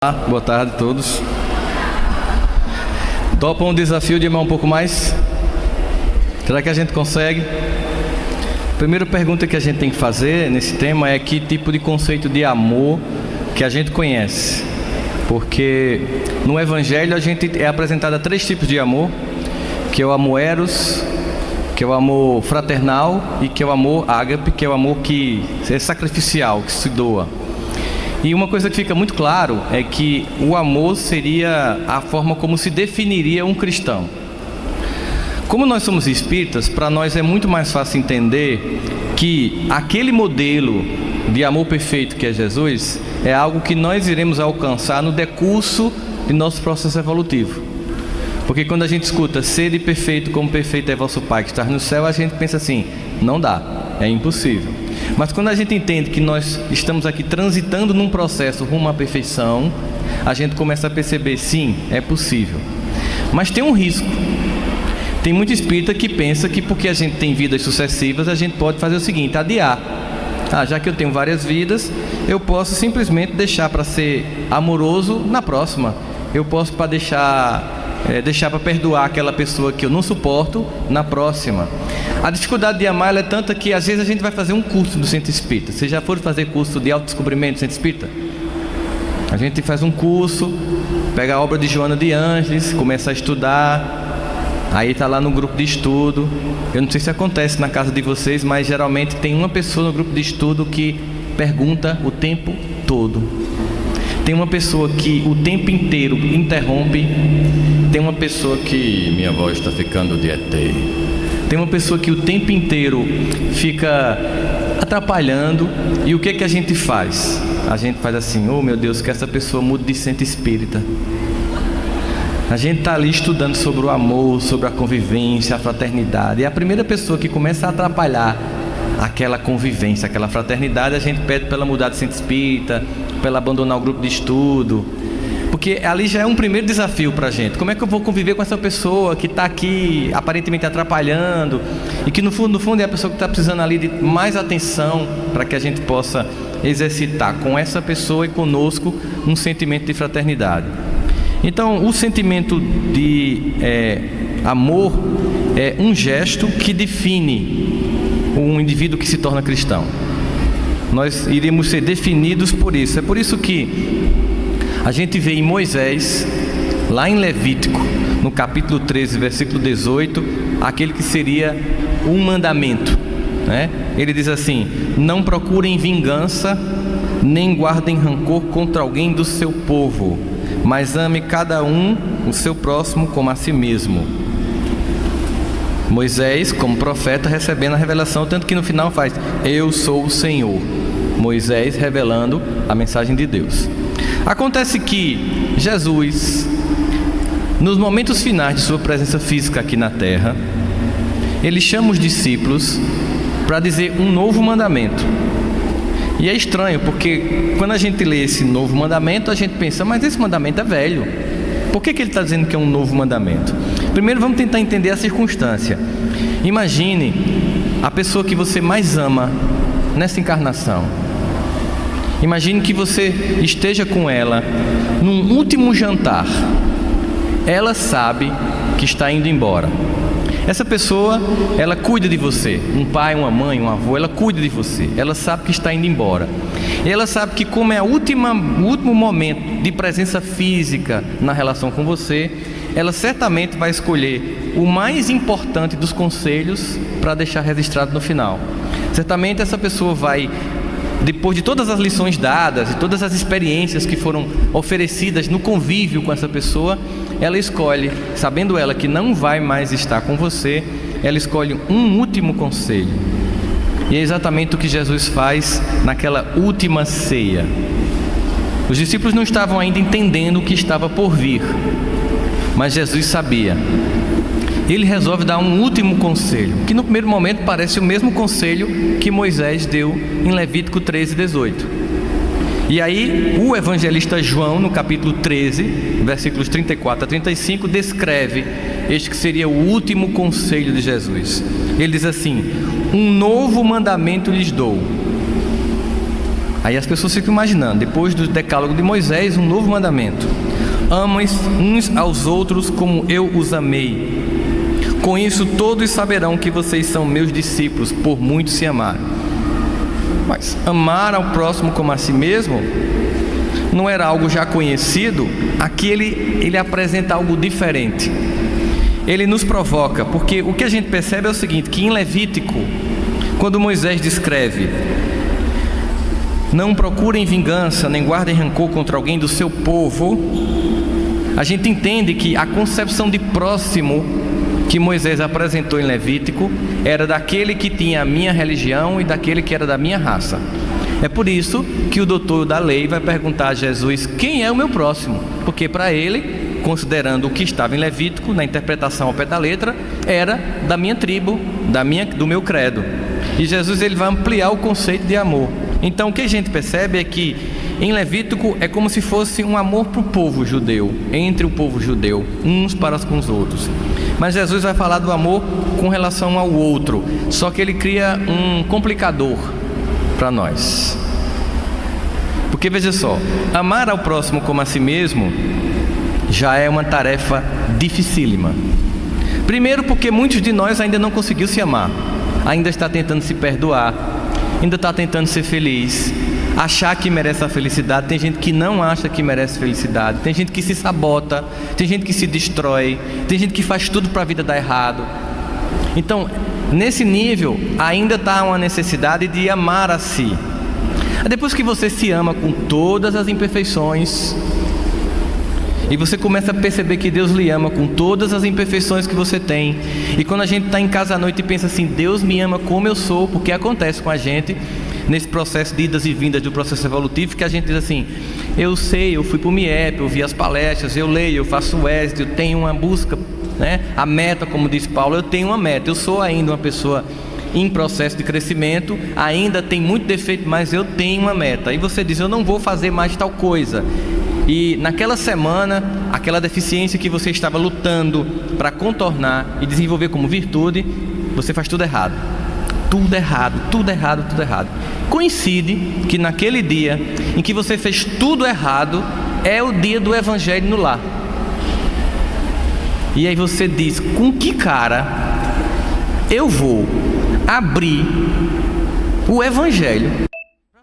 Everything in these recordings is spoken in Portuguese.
Boa tarde a todos. Topam o desafio de amar um pouco mais? Será que a gente consegue? A primeira pergunta que a gente tem que fazer nesse tema é que tipo de conceito de amor que a gente conhece. Porque no Evangelho a gente é apresentado a 3 tipos de amor, que é o amor eros, que é o amor fraternal e que é o amor ágape, que é o amor que é sacrificial, que se doa. E uma coisa que fica muito claro é que o amor seria a forma como se definiria um cristão. Como nós somos espíritas, para nós é muito mais fácil entender que aquele modelo de amor perfeito que é Jesus é algo que nós iremos alcançar no decurso de nosso processo evolutivo. Porque quando a gente escuta sede perfeito como perfeito é vosso Pai que está no céu, a gente pensa assim, não dá, é impossível. Mas quando a gente entende que nós estamos aqui transitando num processo rumo à perfeição, a gente começa a perceber, sim, é possível. Mas tem um risco. Tem muito espírita que pensa que porque a gente tem vidas sucessivas, a gente pode fazer o seguinte, adiar. Já que eu tenho várias vidas, eu posso simplesmente deixar para ser amoroso na próxima. Eu posso deixar para perdoar aquela pessoa que eu não suporto na próxima. A dificuldade de amar ela é tanta que às vezes a gente vai fazer um curso do Centro Espírita. Vocês já foram fazer curso de autodescobrimento do Centro Espírita? A gente faz um curso, pega a obra de Joana de Ângeles, começa a estudar, aí está lá no grupo de estudo. Eu não sei se acontece na casa de vocês, mas geralmente tem uma pessoa no grupo de estudo que pergunta o tempo todo. Tem uma pessoa que o tempo inteiro interrompe. Tem uma pessoa que minha voz está ficando de ET. Tem uma pessoa que o tempo inteiro fica atrapalhando. E o que é que a gente faz? A gente faz assim, oh meu Deus, que essa pessoa mude de centro espírita. A gente está ali estudando sobre o amor, sobre a convivência, a fraternidade. E a primeira pessoa que começa a atrapalhar aquela convivência, aquela fraternidade, a gente pede para ela mudar de centro espírita, para ela abandonar o grupo de estudo. Porque ali já é um primeiro desafio para a gente. Como é que eu vou conviver com essa pessoa que está aqui aparentemente atrapalhando e que no fundo é a pessoa que está precisando ali de mais atenção para que a gente possa exercitar com essa pessoa e conosco um sentimento de fraternidade. Então, o sentimento de amor é um gesto que define um indivíduo que se torna cristão. Nós iremos ser definidos por isso. É por isso que a gente vê em Moisés, lá em Levítico, no capítulo 13, versículo 18, aquele que seria um mandamento, né? Ele diz assim, não procurem vingança, nem guardem rancor contra alguém do seu povo, mas ame cada um o seu próximo como a si mesmo. Moisés, como profeta, recebendo a revelação, tanto que no final faz, eu sou o Senhor. Moisés revelando a mensagem de Deus. Acontece que Jesus, nos momentos finais de sua presença física aqui na terra, ele chama os discípulos para dizer um novo mandamento. E é estranho, porque quando a gente lê esse novo mandamento, a gente pensa, mas esse mandamento é velho. Por que ele está dizendo que é um novo mandamento? Primeiro vamos tentar entender a circunstância. Imagine a pessoa que você mais ama nessa encarnação. Imagine que você esteja com ela num último jantar. Ela sabe que está indo embora. Essa pessoa, ela cuida de você. Um pai, uma mãe, um avô, ela cuida de você. Ela sabe que está indo embora. E ela sabe que como é o último momento de presença física na relação com você, ela certamente vai escolher o mais importante dos conselhos para deixar registrado no final. Certamente essa pessoa vai, depois de todas as lições dadas e todas as experiências que foram oferecidas no convívio com essa pessoa, ela escolhe, sabendo ela que não vai mais estar com você, ela escolhe um último conselho. E é exatamente o que Jesus faz naquela última ceia. Os discípulos não estavam ainda entendendo o que estava por vir, mas Jesus sabia. Ele resolve dar um último conselho, que no primeiro momento parece o mesmo conselho que Moisés deu em Levítico 13, 18. E aí o evangelista João, no capítulo 13, versículos 34 a 35, descreve este que seria o último conselho de Jesus. Ele diz assim, um novo mandamento lhes dou, Aí as pessoas ficam imaginando, depois do decálogo de Moisés, um novo mandamento: amem uns aos outros como eu os amei. Com isso todos saberão que vocês são meus discípulos, por muito se amarem. Mas amar ao próximo como a si mesmo não era algo já conhecido. Aqui ele apresenta algo diferente. Ele nos provoca, porque o que a gente percebe é o seguinte, que em Levítico, quando Moisés descreve: não procurem vingança, nem guardem rancor contra alguém do seu povo, a gente entende que a concepção de próximo que Moisés apresentou em Levítico era daquele que tinha a minha religião e daquele que era da minha raça. É por isso que o doutor da lei vai perguntar a Jesus: quem é o meu próximo? Porque para ele, considerando o que estava em Levítico, na interpretação ao pé da letra, era da minha tribo, do meu credo. E Jesus ele vai ampliar o conceito de amor. Então o que a gente percebe é que em Levítico é como se fosse um amor para o povo judeu, entre o povo judeu, uns para com os outros. Mas Jesus vai falar do amor com relação ao outro, só que ele cria um complicador para nós. Porque veja só, amar ao próximo como a si mesmo já é uma tarefa dificílima. Primeiro porque muitos de nós ainda não conseguiu se amar, ainda está tentando se perdoar, ainda está tentando ser feliz, achar que merece a felicidade. Tem gente que não acha que merece felicidade, tem gente que se sabota, tem gente que se destrói, tem gente que faz tudo para a vida dar errado. Então, nesse nível, ainda está uma necessidade de amar a si. Depois que você se ama com todas as imperfeições, e você começa a perceber que Deus lhe ama com todas as imperfeições que você tem, e quando a gente está em casa à noite e pensa assim: Deus me ama como eu sou, porque acontece com a gente nesse processo de idas e vindas do processo evolutivo, que a gente diz assim: eu sei, eu fui para o MIEP, eu vi as palestras, eu leio, eu faço o ESD, eu tenho uma busca, né? A meta, como diz Paulo, eu tenho uma meta, eu sou ainda uma pessoa em processo de crescimento, ainda tem muito defeito, mas eu tenho uma meta. E você diz: eu não vou fazer mais tal coisa. E naquela semana, aquela deficiência que você estava lutando para contornar e desenvolver como virtude, você faz tudo errado. Tudo errado, tudo errado, tudo errado. Coincide que naquele dia em que você fez tudo errado, é o dia do Evangelho no lar. E aí você diz: com que cara eu vou abrir o Evangelho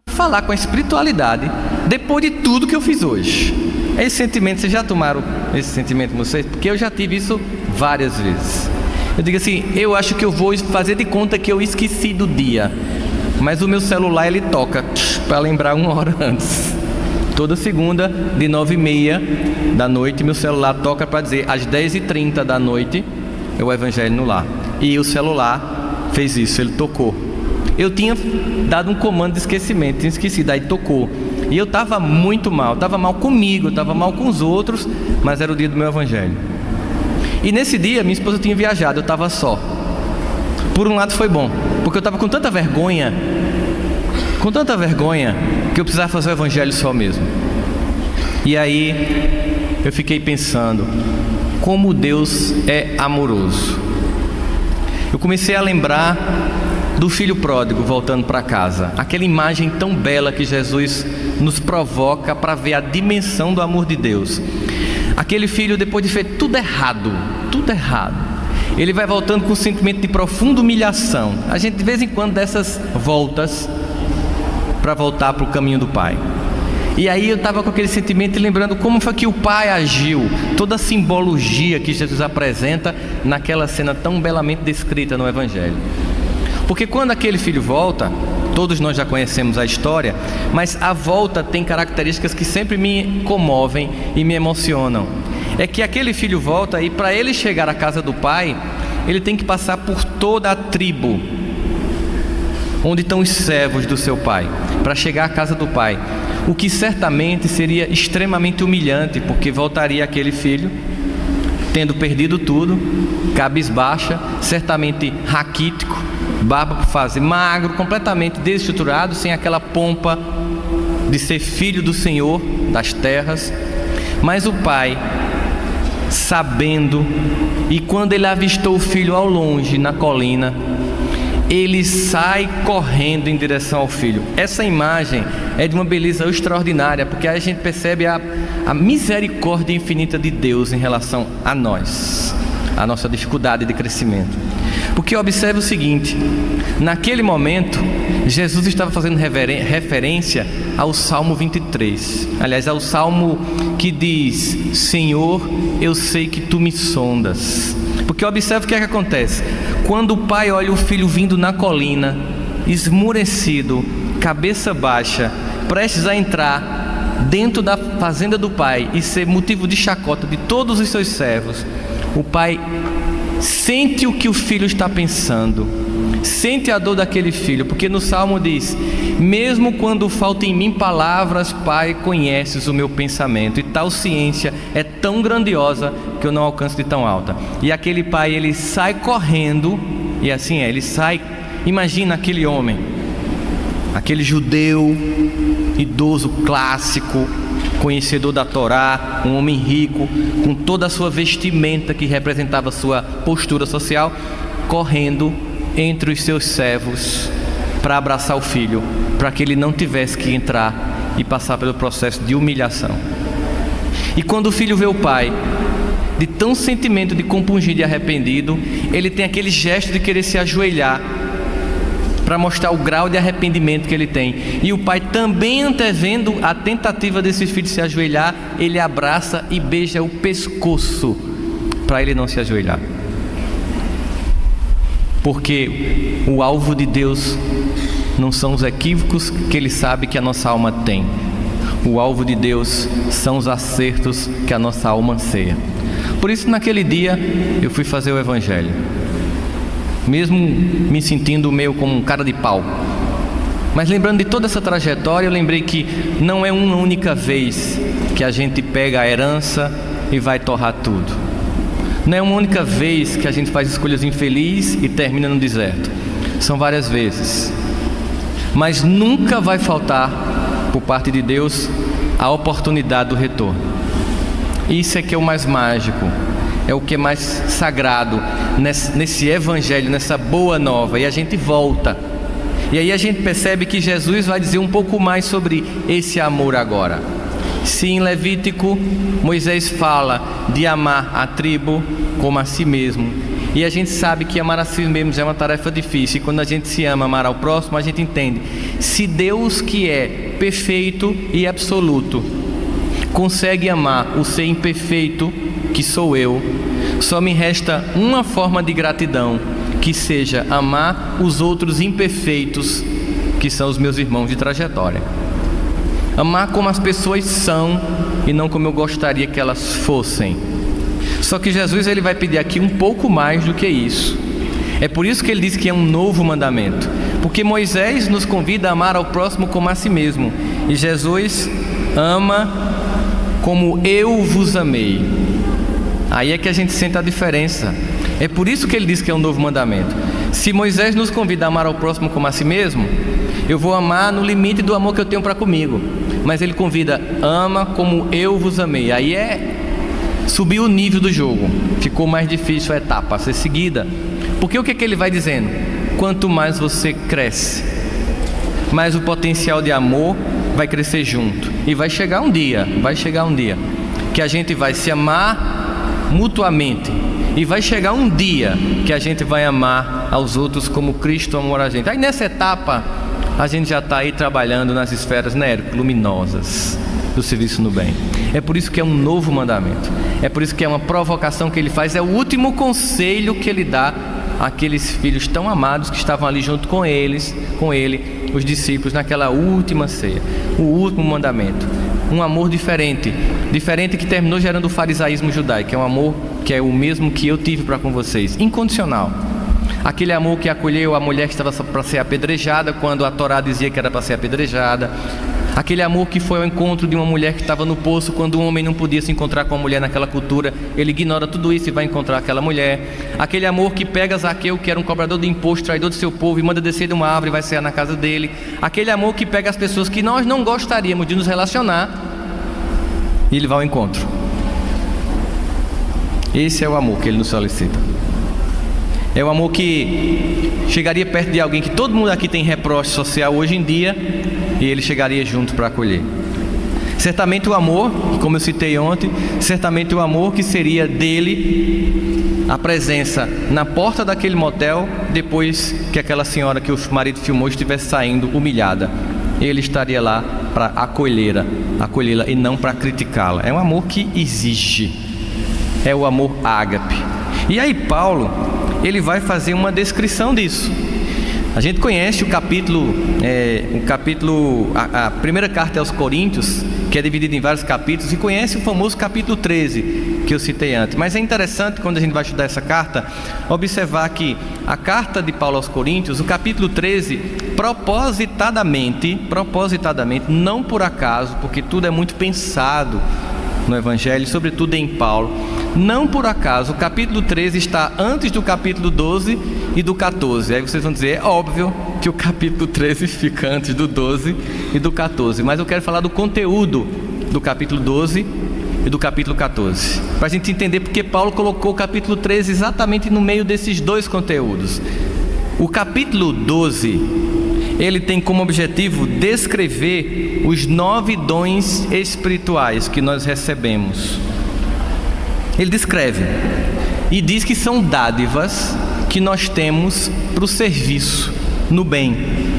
para falar com a espiritualidade depois de tudo que eu fiz hoje? Esse sentimento, vocês já tomaram esse sentimento com vocês? Porque eu já tive isso várias vezes. Eu digo assim: eu acho que eu vou fazer de conta que eu esqueci do dia, mas o meu celular ele toca para lembrar 1 hora antes. Toda segunda de 9h30 da noite meu celular toca para dizer: às 10h30 da noite é o Evangelho no lar. E o celular fez isso, ele tocou. Eu tinha dado um comando de esquecimento, tinha esquecido, aí tocou. E eu estava muito mal, estava mal comigo, estava mal com os outros, mas era o dia do meu Evangelho. E nesse dia minha esposa tinha viajado, eu estava só. Por um lado foi bom, porque eu estava com tanta vergonha, que eu precisava fazer o Evangelho só mesmo. E aí eu fiquei pensando como Deus é amoroso. Eu comecei a lembrar do filho pródigo voltando para casa, aquela imagem tão bela que Jesus nos provoca para ver a dimensão do amor de Deus. Aquele filho, depois de feito tudo errado, ele vai voltando com um sentimento de profunda humilhação. A gente de vez em quando dá essas voltas para voltar para o caminho do Pai. E aí eu estava com aquele sentimento e lembrando como foi que o Pai agiu, toda a simbologia que Jesus apresenta naquela cena tão belamente descrita no Evangelho. Porque quando aquele filho volta, todos nós já conhecemos a história, mas a volta tem características que sempre me comovem e me emocionam. É que aquele filho volta e para ele chegar à casa do pai, ele tem que passar por toda a tribo onde estão os servos do seu pai, para chegar à casa do pai. O que certamente seria extremamente humilhante, porque voltaria aquele filho tendo perdido tudo, cabisbaixa, certamente raquítico, barba por fazer, magro, completamente desestruturado, sem aquela pompa de ser filho do Senhor das terras. Mas o pai, sabendo, e quando ele avistou o filho ao longe na colina, ele sai correndo em direção ao filho. Essa imagem é de uma beleza extraordinária, porque aí a gente percebe a misericórdia infinita de Deus em relação a nós, a nossa dificuldade de crescimento. Porque observe o seguinte: naquele momento, Jesus estava fazendo referência ao Salmo 23. Aliás, ao Salmo que diz: Senhor, eu sei que Tu me sondas. Porque observe o que é que acontece. Quando o pai olha o filho vindo na colina, esmurecido, cabeça baixa, prestes a entrar dentro da fazenda do pai e ser motivo de chacota de todos os seus servos, o pai sente o que o filho está pensando, sente a dor daquele filho, porque no Salmo diz: mesmo quando falta em mim palavras, Pai, conheces o meu pensamento, e tal ciência é tão grandiosa que eu não alcanço de tão alta. E aquele pai, ele sai correndo, e assim ele sai. Imagina aquele homem, aquele judeu idoso clássico, conhecedor da Torá, um homem rico, com toda a sua vestimenta que representava a sua postura social, correndo entre os seus servos para abraçar o filho, para que ele não tivesse que entrar e passar pelo processo de humilhação. E quando o filho vê o pai, de tão sentimento de compungido e arrependido, ele tem aquele gesto de querer se ajoelhar para mostrar o grau de arrependimento que ele tem. E o pai, também antevendo a tentativa desse filho se ajoelhar, ele abraça e beija o pescoço para ele não se ajoelhar. Porque o alvo de Deus não são os equívocos que Ele sabe que a nossa alma tem. O alvo de Deus são os acertos que a nossa alma anseia. Por isso, naquele dia, eu fui fazer o Evangelho, mesmo me sentindo meio como um cara de pau. Mas lembrando de toda essa trajetória, eu lembrei que não é uma única vez que a gente pega a herança e vai torrar tudo. Não é uma única vez que a gente faz escolhas infelizes e termina no deserto. São várias vezes. Mas nunca vai faltar, por parte de Deus, a oportunidade do retorno. Isso é que é o mais mágico, é o que é mais sagrado nesse evangelho, nessa boa nova. E a gente volta. E aí a gente percebe que Jesus vai dizer um pouco mais sobre esse amor agora. Se em Levítico Moisés fala de amar a tribo como a si mesmo, e a gente sabe que amar a si mesmo é uma tarefa difícil, e quando a gente se ama, amar ao próximo, a gente entende: se Deus, que é perfeito e absoluto, consegue amar o ser imperfeito que sou eu, só me resta uma forma de gratidão, que seja amar os outros imperfeitos, que são os meus irmãos de trajetória. Amar como as pessoas são e não como eu gostaria que elas fossem. Só que Jesus, ele vai pedir aqui um pouco mais do que isso. É por isso que ele diz que é um novo mandamento, porque Moisés nos convida a amar ao próximo como a si mesmo, e Jesus ama como eu vos amei. Aí é que a gente sente a diferença. É por isso que ele diz que é um novo mandamento. Se Moisés nos convida a amar ao próximo como a si mesmo, eu vou amar no limite do amor que eu tenho para comigo. Mas ele convida: ama como eu vos amei. Aí é subir o nível do jogo. Ficou mais difícil a etapa a ser seguida. Porque o que é que ele vai dizendo? Quanto mais você cresce, mais o potencial de amor vai crescer junto. E vai chegar um dia que a gente vai se amar mutuamente. E vai chegar um dia que a gente vai amar aos outros como Cristo amou a gente. Aí nessa etapa, a gente já está aí trabalhando nas esferas, né, luminosas do serviço no bem. É por isso que é um novo mandamento. É por isso que é uma provocação que ele faz. É o último conselho que ele dá àqueles filhos tão amados que estavam ali junto com ele, os discípulos, naquela última ceia. O último mandamento. Um amor diferente que terminou gerando o farisaísmo judaico. É um amor que é o mesmo que eu tive para com vocês, incondicional. Aquele amor que acolheu a mulher que estava para ser apedrejada, quando a Torá dizia que era para ser apedrejada. Aquele amor que foi ao encontro de uma mulher que estava no poço, quando um homem não podia se encontrar com a mulher naquela cultura, ele ignora tudo isso e vai encontrar aquela mulher. Aquele amor que pega Zaqueu, que era um cobrador de imposto, traidor do seu povo, e manda descer de uma árvore e vai cear na casa dele. Aquele amor que pega as pessoas que nós não gostaríamos de nos relacionar e ele vai ao encontro. Esse é o amor que ele nos solicita. É um amor que chegaria perto de alguém que todo mundo aqui tem reproche social hoje em dia, e ele chegaria junto para acolher. Certamente o amor, como eu citei ontem, certamente o amor que seria dele, a presença na porta daquele motel, depois que aquela senhora que o marido filmou estivesse saindo humilhada. Ele estaria lá para acolhê-la e não para criticá-la. É um amor que exige, é o amor ágape. E aí Paulo, ele vai fazer uma descrição disso. A gente conhece o capítulo, a primeira carta aos Coríntios, que é dividida em vários capítulos, e conhece o famoso capítulo 13, que eu citei antes. Mas é interessante, quando a gente vai estudar essa carta, observar que a carta de Paulo aos Coríntios, o capítulo 13, propositadamente, não por acaso, porque tudo é muito pensado no Evangelho, sobretudo em Paulo, não por acaso, o capítulo 13 está antes do capítulo 12 e do 14. Aí vocês vão dizer, é óbvio que o capítulo 13 fica antes do 12 e do 14. Mas eu quero falar do conteúdo do capítulo 12 e do capítulo 14, para a gente entender porque Paulo colocou o capítulo 13 exatamente no meio desses dois conteúdos. O capítulo 12, ele tem como objetivo descrever os 9 dons espirituais que nós recebemos. Ele descreve e diz que são dádivas que nós temos para o serviço, no bem.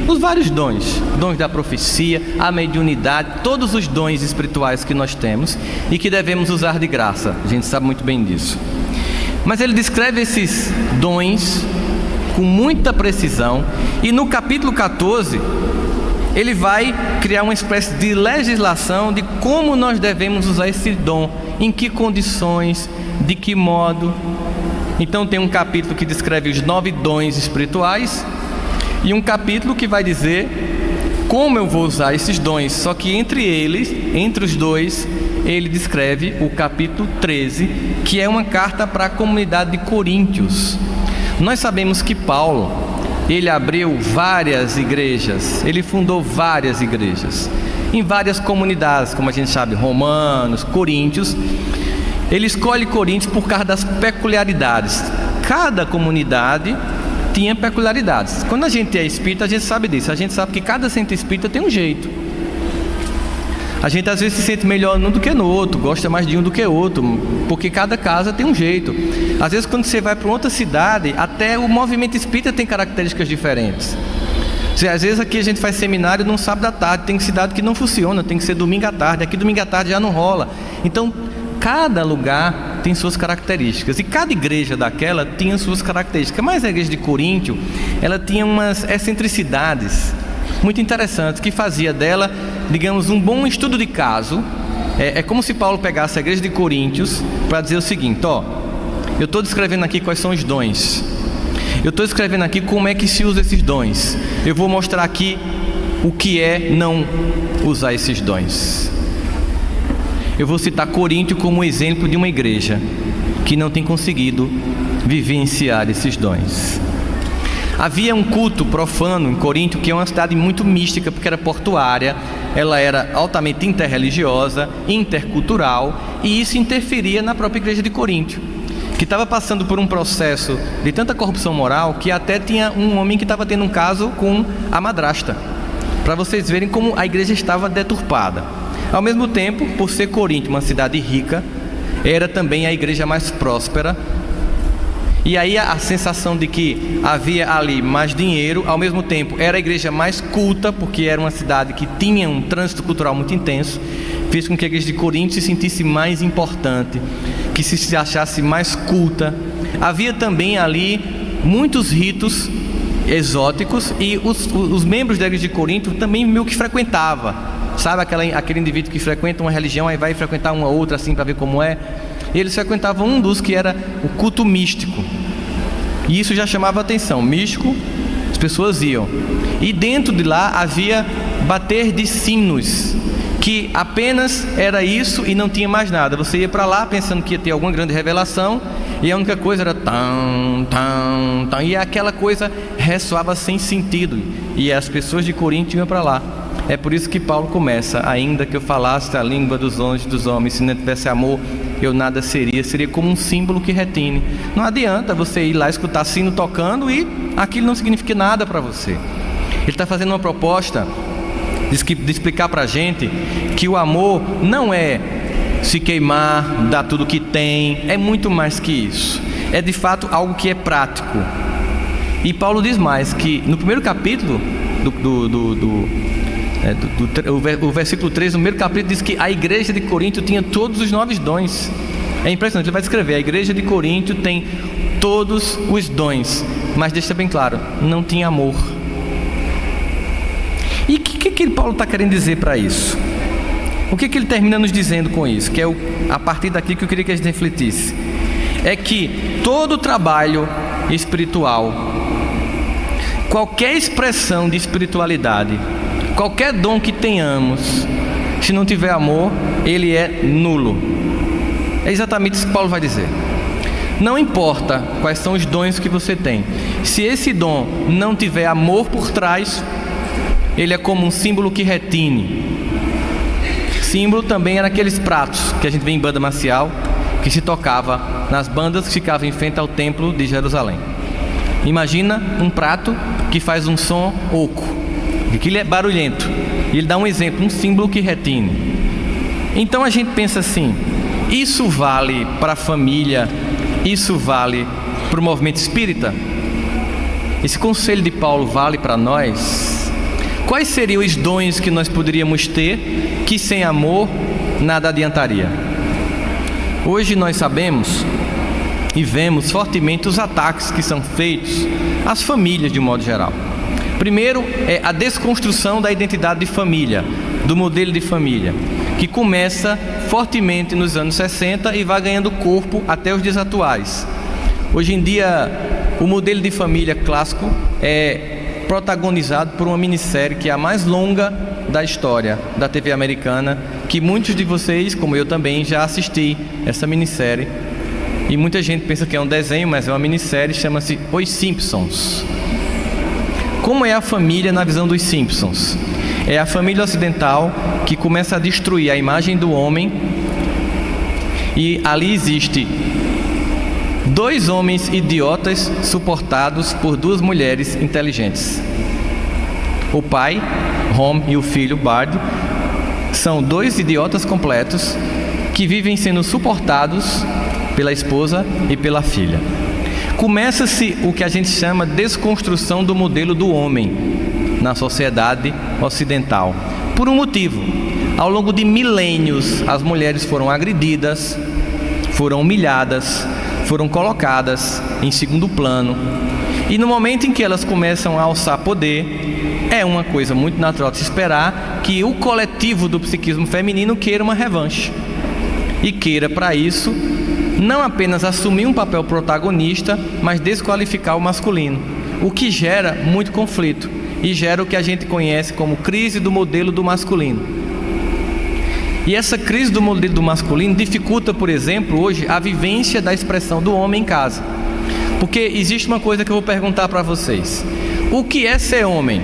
Os vários dons da profecia, a mediunidade, todos os dons espirituais que nós temos e que devemos usar de graça. A gente sabe muito bem disso. Mas ele descreve esses dons com muita precisão, e no capítulo 14 ele vai criar uma espécie de legislação de como nós devemos usar esse dom, em que condições, de que modo. Então tem um capítulo que descreve os 9 dons espirituais e um capítulo que vai dizer como eu vou usar esses dons. Só que entre os dois, ele descreve o capítulo 13, que é uma carta para a comunidade de Coríntios. Nós sabemos que Paulo, ele abriu várias igrejas, ele fundou várias igrejas, em várias comunidades, como a gente sabe, Romanos, Coríntios. Ele escolhe Coríntios por causa das peculiaridades. Cada comunidade tinha peculiaridades. Quando a gente é espírita, a gente sabe disso. A gente sabe que cada centro espírita tem um jeito. A gente às vezes se sente melhor num do que no outro, gosta mais de um do que outro, porque cada casa tem um jeito. Às vezes quando você vai para outra cidade, até o movimento espírita tem características diferentes. Às vezes aqui a gente faz seminário num sábado à tarde, tem cidade que não funciona, tem que ser domingo à tarde, aqui domingo à tarde já não rola. Então cada lugar tem suas características, e cada igreja daquela tinha suas características. Mas a igreja de Coríntio, ela tinha umas excentricidades muito interessantes, que fazia dela, digamos, um bom estudo de caso. É como se Paulo pegasse a igreja de Coríntios para dizer o seguinte: eu estou descrevendo aqui quais são os dons, eu estou escrevendo aqui como é que se usa esses dons, eu vou mostrar aqui o que é não usar esses dons. Eu vou citar Coríntio como exemplo de uma igreja que não tem conseguido vivenciar esses dons. Havia um culto profano em Coríntio, que é uma cidade muito mística, porque era portuária, ela era altamente interreligiosa, intercultural, e isso interferia na própria igreja de Coríntio, que estava passando por um processo de tanta corrupção moral, que até tinha um homem que estava tendo um caso com a madrasta, para vocês verem como a igreja estava deturpada. Ao mesmo tempo, por ser Coríntio uma cidade rica, era também a igreja mais próspera. E aí a sensação de que havia ali mais dinheiro, ao mesmo tempo era a igreja mais culta, porque era uma cidade que tinha um trânsito cultural muito intenso, fez com que a igreja de Corinto se sentisse mais importante, que se achasse mais culta. Havia também ali muitos ritos exóticos, e os membros da igreja de Corinto também meio que frequentavam. Sabe aquele indivíduo que frequenta uma religião, aí vai frequentar uma outra assim para ver como é? Eles frequentavam um dos que era o culto místico, e isso já chamava atenção. Místico, as pessoas iam, e dentro de lá havia bater de sinos, que apenas era isso e não tinha mais nada. Você ia para lá pensando que ia ter alguma grande revelação, e a única coisa era tam, tam, tam, e aquela coisa ressoava sem sentido, e as pessoas de Corinto iam para lá. É por isso que Paulo começa: ainda que eu falasse a língua dos anjos dos homens, se não tivesse amor, eu nada seria. Seria como um símbolo que retine. Não adianta você ir lá escutar sino tocando e aquilo não significa nada para você. Ele está fazendo uma proposta de explicar para a gente que o amor não é se queimar, dar tudo que tem, é muito mais que isso. É de fato algo que é prático. E Paulo diz mais, que no primeiro capítulo o versículo 3, no primeiro capítulo, diz que a igreja de Corinto tinha todos os 9 dons. É impressionante, ele vai descrever, a igreja de Corinto tem todos os dons, mas deixa bem claro, não tinha amor. E o que Paulo está querendo dizer para isso? O que ele termina nos dizendo com isso? Que é a partir daqui que eu queria que a gente refletisse. É que todo trabalho espiritual, qualquer expressão de espiritualidade, qualquer dom que tenhamos, se não tiver amor, ele é nulo. É exatamente isso que Paulo vai dizer. Não importa quais são os dons que você tem, se esse dom não tiver amor por trás, ele é como um símbolo que retine. Símbolo também era aqueles pratos que a gente vê em banda marcial, que se tocava nas bandas que ficavam em frente ao templo de Jerusalém. Imagina um prato que faz um som oco, aquilo é barulhento, e ele dá um exemplo, um símbolo que retine. Então a gente pensa assim, isso vale para a família, isso vale para o movimento espírita? Esse conselho de Paulo vale para nós? Quais seriam os dons que nós poderíamos ter que sem amor nada adiantaria? Hoje nós sabemos e vemos fortemente os ataques que são feitos às famílias de um modo geral. Primeiro é a desconstrução da identidade de família, do modelo de família, que começa fortemente nos anos 60 e vai ganhando corpo até os dias atuais. Hoje em dia, o modelo de família clássico é protagonizado por uma minissérie que é a mais longa da história da TV americana, que muitos de vocês, como eu também, já assisti essa minissérie. E muita gente pensa que é um desenho, mas é uma minissérie, chama-se Os Simpsons. Como é a família na visão dos Simpsons? É a família ocidental que começa a destruir a imagem do homem, e ali existe 2 homens idiotas suportados por 2 mulheres inteligentes. O pai, Homer, e o filho, Bart, são 2 idiotas completos que vivem sendo suportados pela esposa e pela filha. Começa-se o que a gente chama de desconstrução do modelo do homem na sociedade ocidental. Por um motivo: ao longo de milênios, as mulheres foram agredidas, foram humilhadas, foram colocadas em segundo plano, e no momento em que elas começam a alçar poder, é uma coisa muito natural de se esperar que o coletivo do psiquismo feminino queira uma revanche, e queira para isso não apenas assumir um papel protagonista, mas desqualificar o masculino, o que gera muito conflito e gera o que a gente conhece como crise do modelo do masculino. E essa crise do modelo do masculino dificulta, por exemplo, hoje a vivência da expressão do homem em casa. Porque existe uma coisa que eu vou perguntar para vocês: o que é ser homem?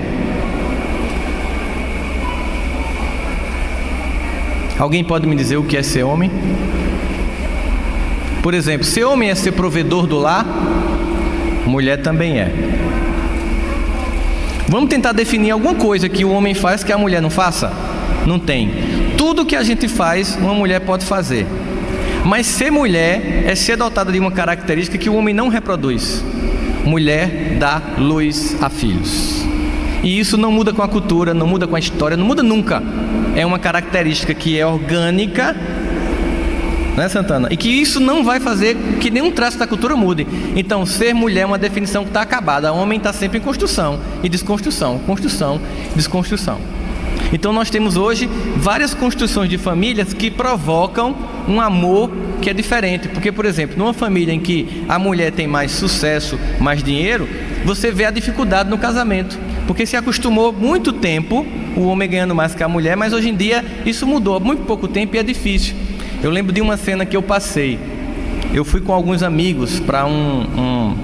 Alguém pode me dizer o que é ser homem? Por exemplo, ser homem é ser provedor do lar? Mulher também é. Vamos tentar definir alguma coisa que o homem faz que a mulher não faça? Não tem. Tudo que a gente faz, uma mulher pode fazer. Mas ser mulher é ser dotada de uma característica que o homem não reproduz. Mulher dá luz a filhos. E isso não muda com a cultura, não muda com a história, não muda nunca. É uma característica que é orgânica, né, Santana? E que isso não vai fazer que nenhum traço da cultura mude. Então, ser mulher é uma definição que está acabada. O homem está sempre em construção e desconstrução, construção, desconstrução. Então nós temos hoje várias construções de famílias que provocam um amor que é diferente. Porque, por exemplo, numa família em que a mulher tem mais sucesso, mais dinheiro, você vê a dificuldade no casamento, porque se acostumou muito tempo o homem ganhando mais que a mulher, mas hoje em dia isso mudou há muito pouco tempo e é difícil. Eu lembro de uma cena que eu passei. Eu fui com alguns amigos para um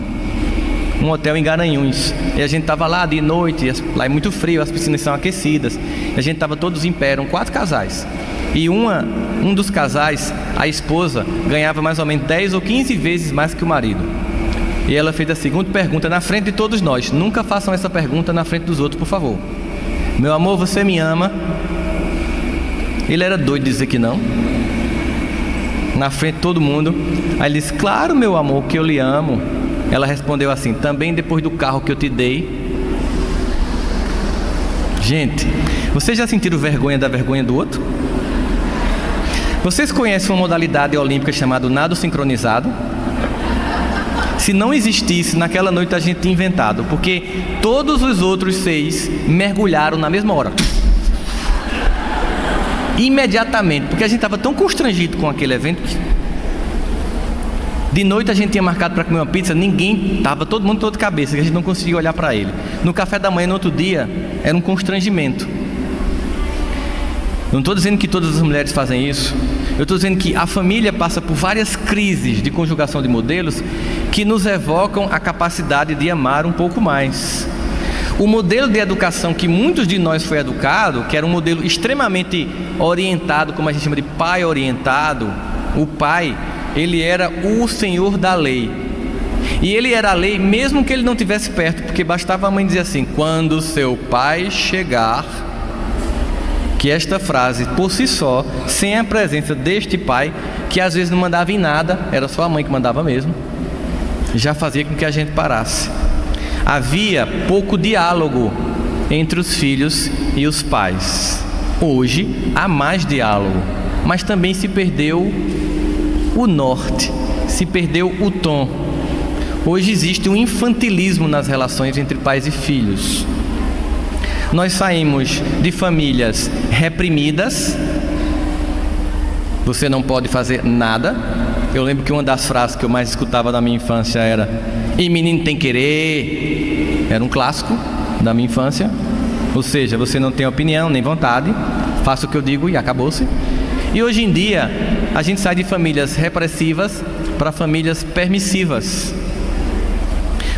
hotel em Garanhuns, e a gente estava lá de noite, lá é muito frio, as piscinas são aquecidas, a gente estava todos em pé, eram 4 casais, E um dos casais, a esposa, ganhava mais ou menos 10 ou 15 vezes mais que o marido. E ela fez a seguinte pergunta na frente de todos nós. Nunca façam essa pergunta na frente dos outros, por favor. Meu amor, você me ama? Ele era doido de dizer que não. Na frente de todo mundo. Aí ele disse, claro, meu amor, que eu lhe amo. Ela respondeu assim, também depois do carro que eu te dei. Gente, vocês já sentiram vergonha da vergonha do outro? Vocês conhecem uma modalidade olímpica chamada nado sincronizado? Se não existisse, naquela noite a gente tinha inventado, porque todos os outros 6 mergulharam na mesma hora. Imediatamente, porque a gente estava tão constrangido com aquele evento. De noite a gente tinha marcado para comer uma pizza, ninguém estava, todo mundo de cabeça, que a gente não conseguia olhar para ele. No café da manhã, no outro dia, era um constrangimento. Não estou dizendo que todas as mulheres fazem isso. Eu estou dizendo que a família passa por várias crises de conjugação de modelos que nos evocam a capacidade de amar um pouco mais. O modelo de educação que muitos de nós foi educado, que era um modelo extremamente orientado, como a gente chama de pai orientado, o pai, ele era o senhor da lei. E ele era a lei mesmo que ele não estivesse perto, porque bastava a mãe dizer assim, quando seu pai chegar, que esta frase por si só, sem a presença deste pai, que às vezes não mandava em nada, era só a mãe que mandava mesmo, já fazia com que a gente parasse. Havia pouco diálogo entre os filhos e os pais. Hoje há mais diálogo, mas também se perdeu o norte, se perdeu o tom. Hoje existe um infantilismo nas relações entre pais e filhos. Nós saímos de famílias reprimidas. Você não pode fazer nada. Eu lembro que uma das frases que eu mais escutava na minha infância era: e menino tem querer. Era um clássico da minha infância. Ou seja, você não tem opinião nem vontade, faça o que eu digo e acabou-se. E hoje em dia a gente sai de famílias repressivas para famílias permissivas.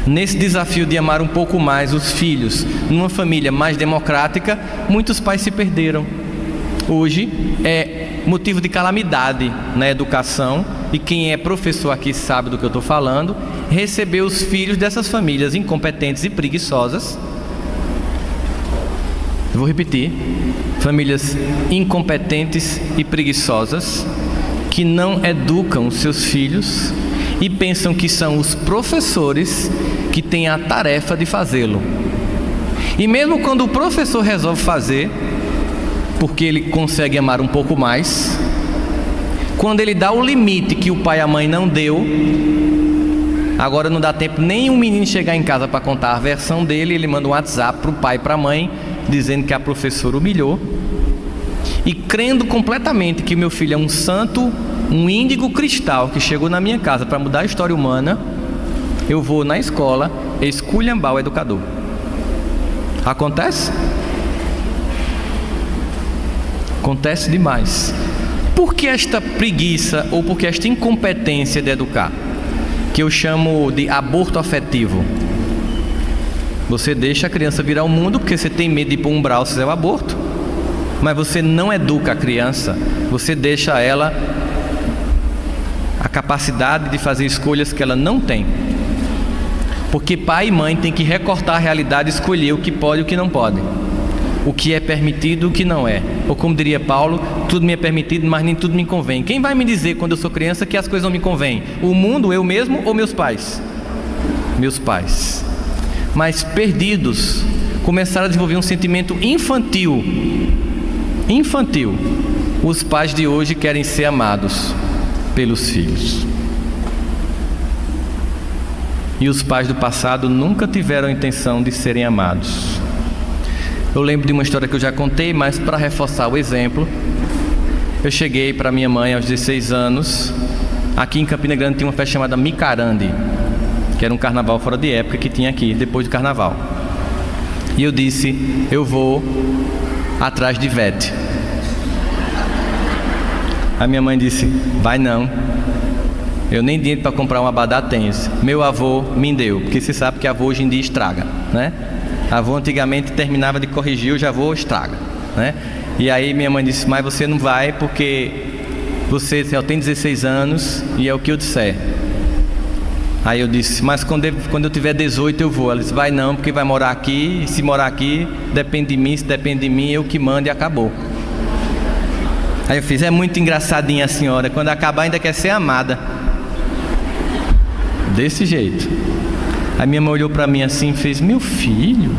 Nesse desafio de amar um pouco mais os filhos numa família mais democrática, muitos pais se perderam. Hoje é motivo de calamidade na educação, e quem é professor aqui sabe do que eu estou falando, receber os filhos dessas famílias incompetentes e preguiçosas. Eu vou repetir: famílias incompetentes e preguiçosas que não educam seus filhos e pensam que são os professores que têm a tarefa de fazê-lo. E mesmo quando o professor resolve fazer, porque ele consegue amar um pouco mais, quando ele dá o limite que o pai e a mãe não deu, agora não dá tempo nem um menino chegar em casa para contar a versão dele, ele manda um WhatsApp para o pai e para a mãe, dizendo que a professora humilhou, e crendo completamente que meu filho é um santo, um índigo cristal que chegou na minha casa para mudar a história humana, eu vou na escola esculhambar o educador. Acontece? Acontece demais. Por que esta preguiça ou por que esta incompetência de educar? Que eu chamo de aborto afetivo. Você deixa a criança virar o mundo porque você tem medo de ir para um umbral se é o aborto, mas você não educa a criança, você deixa ela a capacidade de fazer escolhas que ela não tem. Porque pai e mãe têm que recortar a realidade e escolher o que pode e o que não pode, o que é permitido e o que não é. Ou como diria Paulo, tudo me é permitido, mas nem tudo me convém. Quem vai me dizer quando eu sou criança que as coisas não me convêm? O mundo, eu mesmo ou meus pais? Meus pais. Mas perdidos, começaram a desenvolver um sentimento infantil. Infantil. Os pais de hoje querem ser amados pelos filhos. E os pais do passado nunca tiveram a intenção de serem amados. Eu lembro de uma história que eu já contei, mas para reforçar o exemplo, eu cheguei para minha mãe aos 16 anos. Aqui em Campina Grande tinha uma festa chamada Micarande, que era um carnaval fora de época que tinha aqui, depois do carnaval. E eu disse, eu vou atrás de Ivete. A minha mãe disse, vai não, eu nem dinheiro para comprar um abadá tenho. Meu avô me deu, porque você sabe que avô hoje em dia estraga, né? Avô antigamente terminava de corrigir, hoje avô estraga, né? E aí minha mãe disse: mas você não vai porque você só tem 16 anos e é o que eu disser. Aí eu disse: mas quando eu tiver 18 eu vou. Ela disse: vai não, porque vai morar aqui, e se morar aqui depende de mim, se depende de mim eu que mando, e acabou. Aí eu fiz: é muito engraçadinha a senhora, quando acabar ainda quer ser amada. Desse jeito. Aí minha mãe olhou para mim assim e fez: meu filho,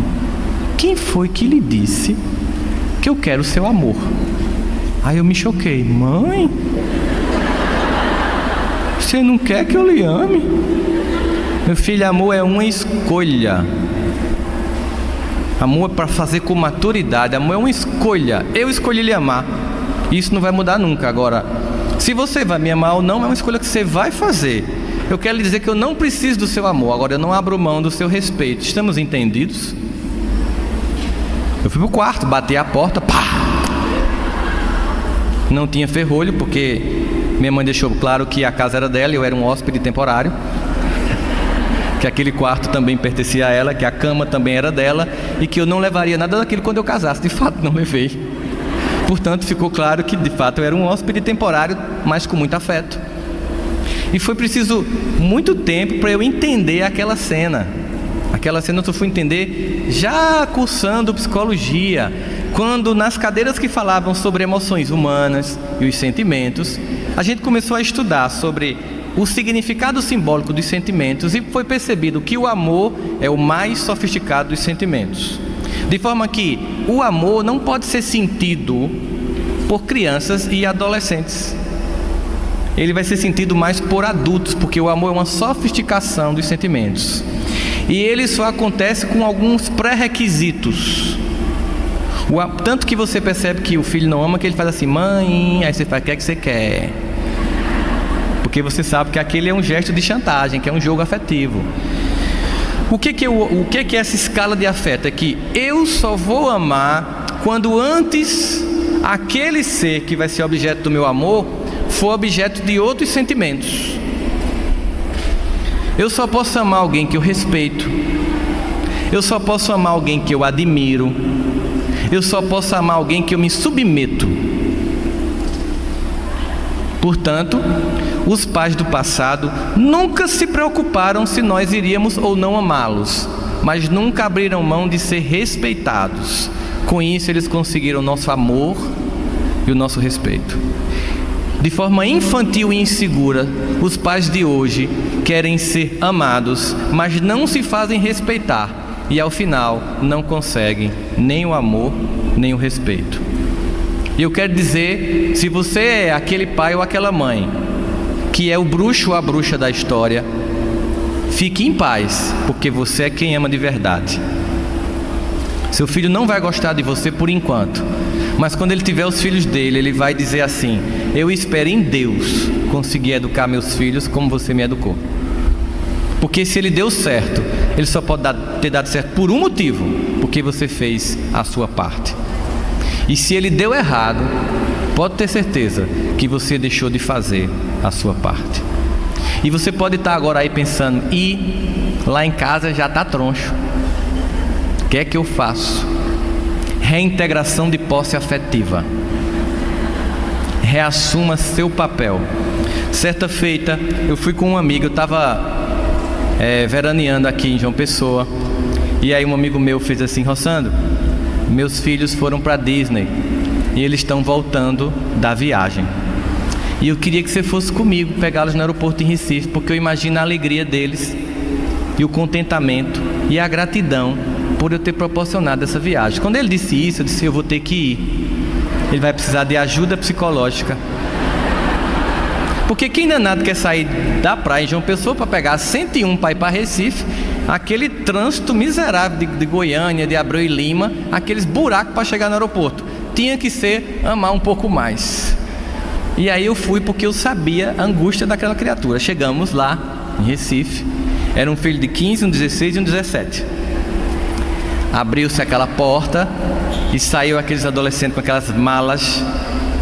quem foi que lhe disse que eu quero o seu amor? Aí eu me choquei: mãe, você não quer que eu lhe ame? Meu filho, amor é uma escolha. Amor é para fazer com maturidade. Amor é uma escolha. Eu escolhi lhe amar. Isso não vai mudar nunca. Agora, se você vai me amar ou não, é uma escolha que você vai fazer. Eu quero lhe dizer que eu não preciso do seu amor. Agora, eu não abro mão do seu respeito. Estamos entendidos? Eu fui pro quarto, bati a porta, pá! Não tinha ferrolho, porque minha mãe deixou claro que a casa era dela e eu era um hóspede temporário, que aquele quarto também pertencia a ela, que a cama também era dela e que eu não levaria nada daquilo quando eu casasse. De fato, não levei. Portanto, ficou claro que de fato eu era um hóspede temporário, mas com muito afeto. E foi preciso muito tempo para eu entender aquela cena. Aquela cena eu só fui entender já cursando psicologia, quando nas cadeiras que falavam sobre emoções humanas e os sentimentos, a gente começou a estudar sobre o significado simbólico dos sentimentos e foi percebido que o amor é o mais sofisticado dos sentimentos. De forma que o amor não pode ser sentido por crianças e adolescentes. Ele vai ser sentido mais por adultos, porque o amor é uma sofisticação dos sentimentos. E ele só acontece com alguns pré-requisitos. Tanto que você percebe que o filho não ama, que ele faz assim: mãe, aí você faz: o que é que você quer? Porque você sabe que aquele é um gesto de chantagem, que é um jogo afetivo. O que é essa escala de afeto? É que eu só vou amar quando antes aquele ser que vai ser objeto do meu amor for objeto de outros sentimentos. Eu só posso amar alguém que eu respeito. Eu só posso amar alguém que eu admiro. Eu só posso amar alguém que eu me submeto. Portanto, os pais do passado nunca se preocuparam se nós iríamos ou não amá-los, mas nunca abriram mão de ser respeitados. Com isso, eles conseguiram o nosso amor e o nosso respeito. De forma infantil e insegura, os pais de hoje querem ser amados, mas não se fazem respeitar, e ao final não conseguem nem o amor, nem o respeito. E eu quero dizer, se você é aquele pai ou aquela mãe que é o bruxo ou a bruxa da história, fique em paz, porque você é quem ama de verdade. Seu filho não vai gostar de você por enquanto, mas quando ele tiver os filhos dele, ele vai dizer assim: eu espero em Deus conseguir educar meus filhos como você me educou. Porque se ele deu certo, ele só pode ter dado certo por um motivo: porque você fez a sua parte. E se ele deu errado, pode ter certeza que você deixou de fazer a sua parte. E você pode estar agora aí pensando: e lá em casa já está troncho, o que é que eu faço? Reintegração de posse afetiva. Reassuma seu papel. Certa feita, eu fui com um amigo, eu estava veraneando aqui em João Pessoa, e aí um amigo meu fez assim: Rossandro, meus filhos foram para Disney e eles estão voltando da viagem, e eu queria que você fosse comigo pegá-los no aeroporto em Recife, porque eu imagino a alegria deles e o contentamento e a gratidão por eu ter proporcionado essa viagem. Quando ele disse isso, eu disse: eu vou ter que ir. Ele vai precisar de ajuda psicológica, porque quem danado quer sair da praia em João Pessoa para pegar 101 para ir para Recife, aquele trânsito miserável de Goiânia, de Abreu e Lima, aqueles buracos para chegar no aeroporto. Tinha que ser amar um pouco mais. E aí eu fui porque eu sabia a angústia daquela criatura. Chegamos lá em Recife, era um filho de 15, um 16 e um 17. Abriu-se aquela porta e saiu aqueles adolescentes com aquelas malas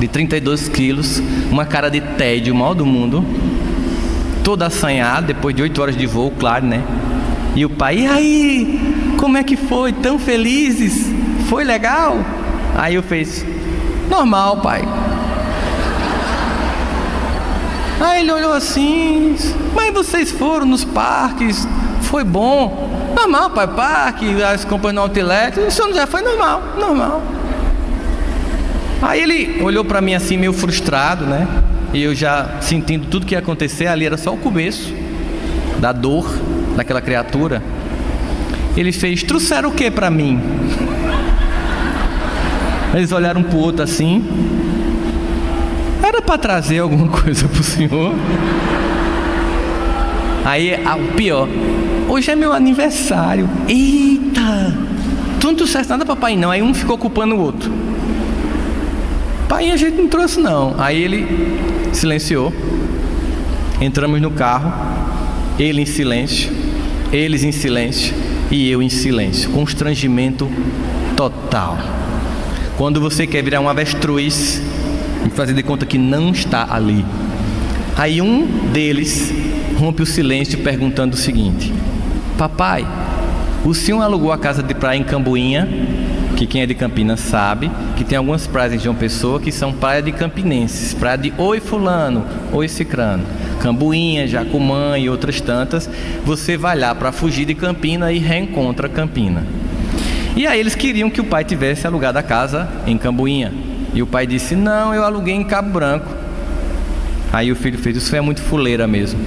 de 32 quilos, uma cara de tédio, o maior do mundo, todo assanhado, depois de 8 horas de voo, claro, né? E o pai: e aí, como é que foi? Tão felizes? Foi legal? Aí eu fiz: Normal, pai. Aí ele olhou assim, mas vocês foram nos parques, foi bom. Normal, pai, parque, as compras no outlet, o senhor já foi normal. Aí ele olhou para mim assim, meio frustrado, né? E eu já sentindo tudo que ia acontecer, ali era só o começo da dor daquela criatura. Ele fez, trouxeram o que para mim? Eles olharam pro outro assim. Era para trazer alguma coisa pro senhor? Aí, o pior, hoje é meu aniversário. Eita! Tu não trouxeste nada, papai? Não. Aí um ficou culpando o outro. Pai, a gente não trouxe não. Aí ele silenciou. Entramos no carro. Ele em silêncio, eles em silêncio e eu em silêncio. Constrangimento total. Quando você quer virar um avestruz e fazer de conta que não está ali. Aí um deles rompe o silêncio perguntando o seguinte: papai, o senhor alugou a casa de praia em Camboinha? Que quem é de Campinas sabe que tem algumas praias em João Pessoa que são praia de campinenses, praia de oi fulano, oi cicrano, Camboinha, Jacumã e outras tantas. Você vai lá para fugir de Campina e reencontra Campina. E aí eles queriam que o pai tivesse alugado a casa em Camboinha. E o pai disse, não, eu aluguei em Cabo Branco. Aí o filho fez, isso é muito fuleira mesmo.